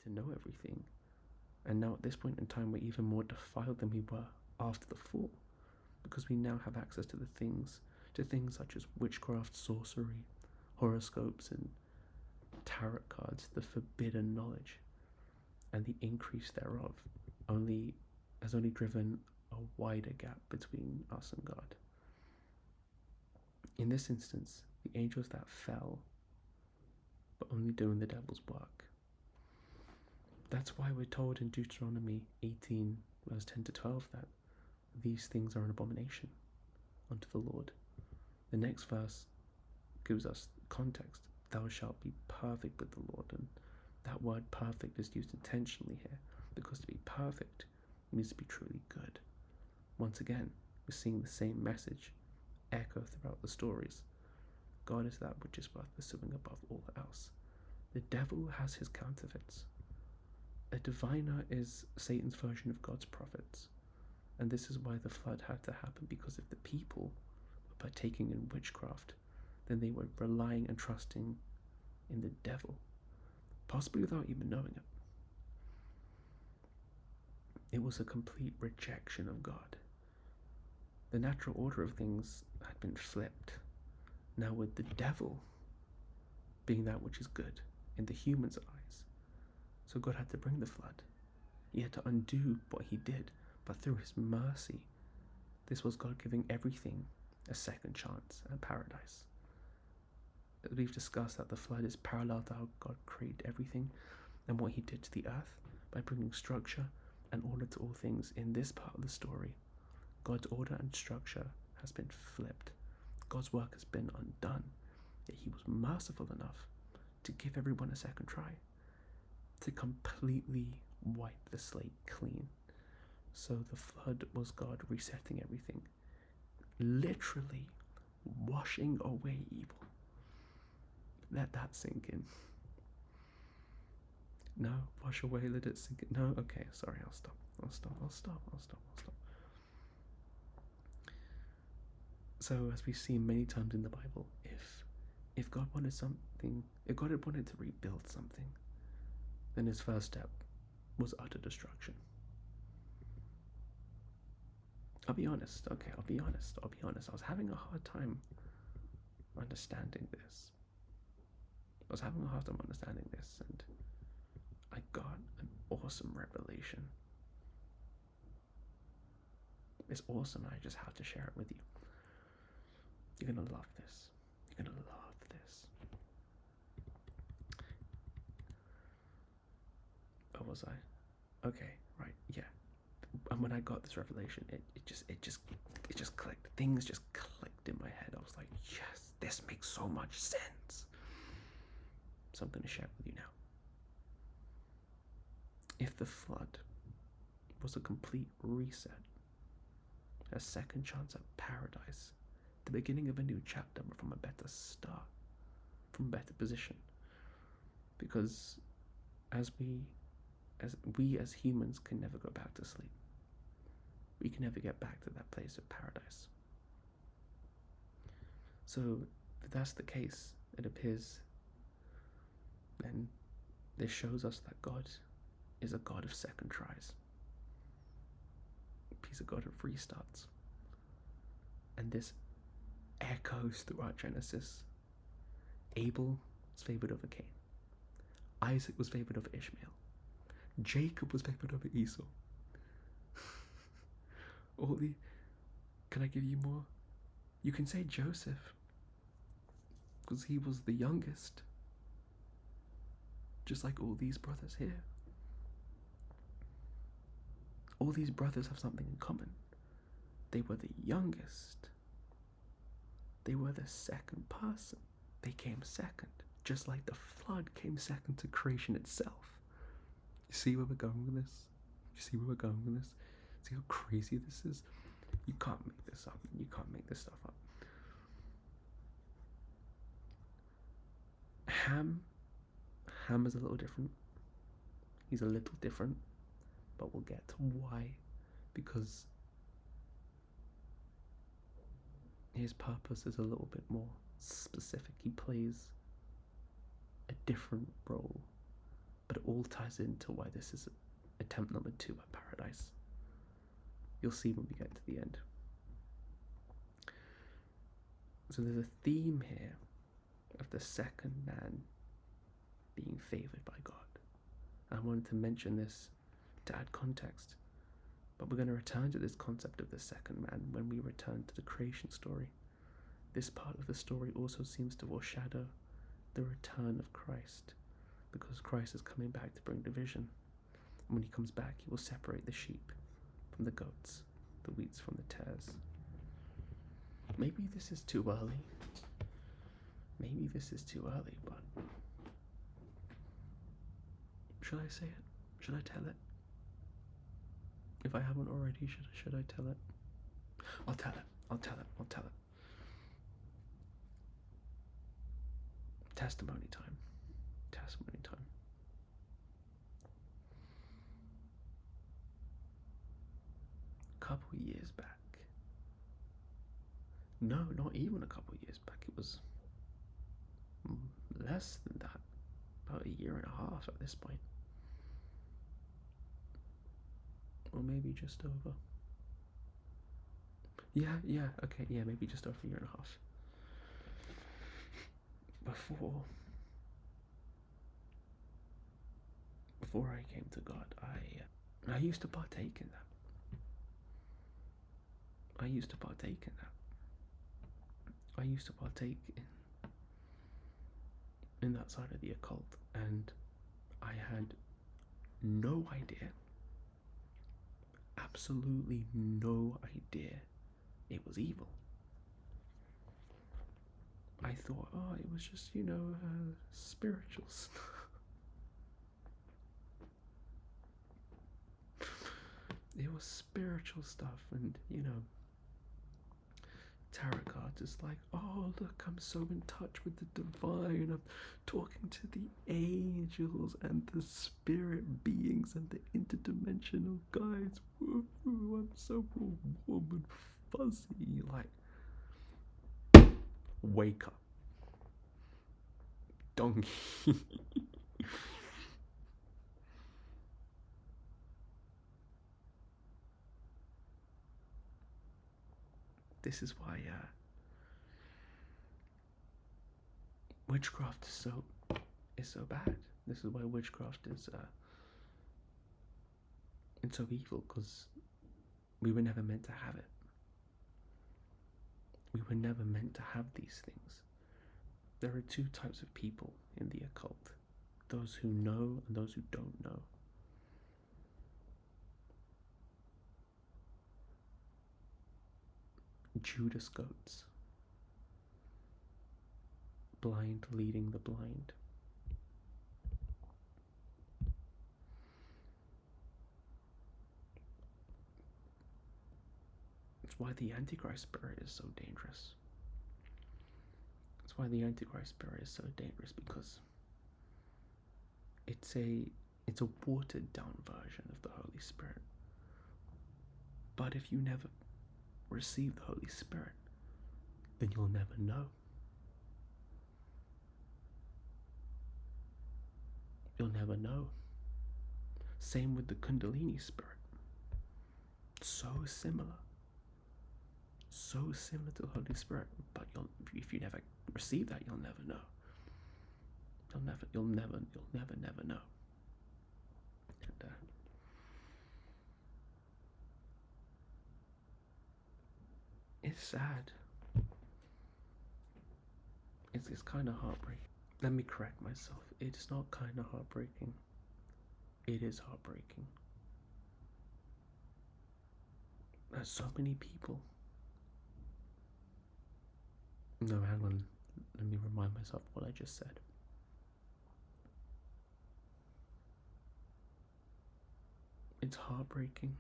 to know everything. And now at this point in time, we're even more defiled than we were after the fall, because we now have access to things such as witchcraft, sorcery, horoscopes, and tarot cards, the forbidden knowledge, and the increase thereof has only driven a wider gap between us and God. In this instance, the angels that fell, but only doing the devil's work. That's why we're told in Deuteronomy 18, verse 10 to 12, that these things are an abomination unto the Lord. The next verse gives us context. Thou shalt be perfect with the Lord. And that word perfect is used intentionally here, because to be perfect means to be truly good. Once again, we're seeing the same message echo throughout the stories. God is that which is worth pursuing above all else. The devil has his counterfeits. A diviner is Satan's version of God's prophets. And this is why the flood had to happen, because if the people were partaking in witchcraft, then they were relying and trusting in the devil, possibly without even knowing it. It was a complete rejection of God. The natural order of things had been flipped. Now with the devil being that which is good in the human's eyes. So God had to bring the flood. He had to undo what he did, but through his mercy, this was God giving everything a second chance at paradise. We've discussed that the flood is parallel to how God created everything and what he did to the earth by bringing structure and order to all things. In this part of the story, God's order and structure has been flipped. God's work has been undone, yet he was merciful enough to give everyone a second try, to completely wipe the slate clean. So the flood was God resetting everything, literally washing away evil. Let that sink in. No, wash away, let it sink in. No, okay, sorry, I'll stop. So as we see many times in the Bible, if God wanted something, if God had wanted to rebuild something, then his first step was utter destruction. I'll be honest. I was having a hard time understanding this. And I got an awesome revelation. It's awesome, I just have to share it with you. You're gonna love this. Oh, was I? Okay, right, yeah. And when I got this revelation, it just clicked. Things just clicked in my head. I was like, yes, this makes so much sense. So I'm going to share it with you now. If the flood was a complete reset, a second chance at paradise, the beginning of a new chapter from a better start, from a better position, because as we as humans can never go back to sleep. We can never get back to that place of paradise. So if that's the case, it appears then this shows us that God is a God of second tries. He's a God of restarts. And this echoes throughout Genesis. Abel was favored over Cain. Isaac was favored over Ishmael. Jacob was favored over Esau. Can I give you more? You can say Joseph, because he was the youngest, just like all these brothers here. All these brothers have something in common. They were the youngest. They were the second person. They came second, just like the flood came second to creation itself. You see where we're going with this? See how crazy this is? You can't make this up. You can't make this stuff up. Ham is a little different. He's a little different, but we'll get to why. Because his purpose is a little bit more specific. He plays a different role But it all ties into why this is attempt number 2 at paradise. You'll see when we get to the end. So there's a theme here of the second man being favored by God. I wanted to mention this to add context, but we're going to return to this concept of the second man when we return to the creation story. This part of the story also seems to foreshadow the return of Christ, because Christ is coming back to bring division. And when he comes back, he will separate the sheep from the goats, the wheats from the tares. Maybe this is too early. Maybe this is too early, but should I say it? Should I tell it? If I haven't already, should I tell it? I'll tell it. Testimony time. A couple of years back. No, not even a couple of years back. It was less than that. About a year and a half at this point. Or maybe just over. Maybe just over a year and a half. Before I came to God, I used to partake in that. I used to partake in that side of the occult, and I had no idea, absolutely no idea it was evil. I thought, it was just, spiritual stuff. It was spiritual stuff, and, tarot cards is like, oh, look, I'm so in touch with the divine. I'm talking to the angels and the spirit beings and the interdimensional guides. Woo, I'm so warm and fuzzy. Like, wake up, donkey. This is why witchcraft is so bad. This is why witchcraft is it's so evil, because we were never meant to have it. We were never meant to have these things. There are 2 types of people in the occult: those who know and those who don't know. Judas goats, blind leading the blind. It's why the antichrist spirit is so dangerous. Because it's a watered down version of the Holy Spirit. But if you never receive the Holy Spirit, then you'll never know. You'll never know. Same with the Kundalini spirit. So similar to the Holy Spirit, but if you never receive that, you'll never know. You'll never know. And it's sad. It's kind of heartbreaking. Let me correct myself. It's not kind of heartbreaking. It is heartbreaking. There's so many people. No, hang on. Let me remind myself what I just said. It's heartbreaking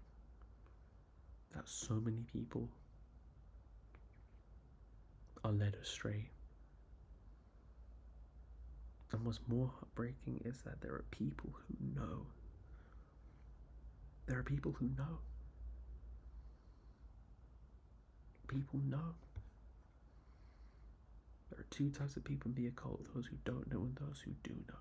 that so many people are led astray. And what's more heartbreaking is that there are people who know. People know. There are 2 types of people in the occult: those who don't know and those who do know.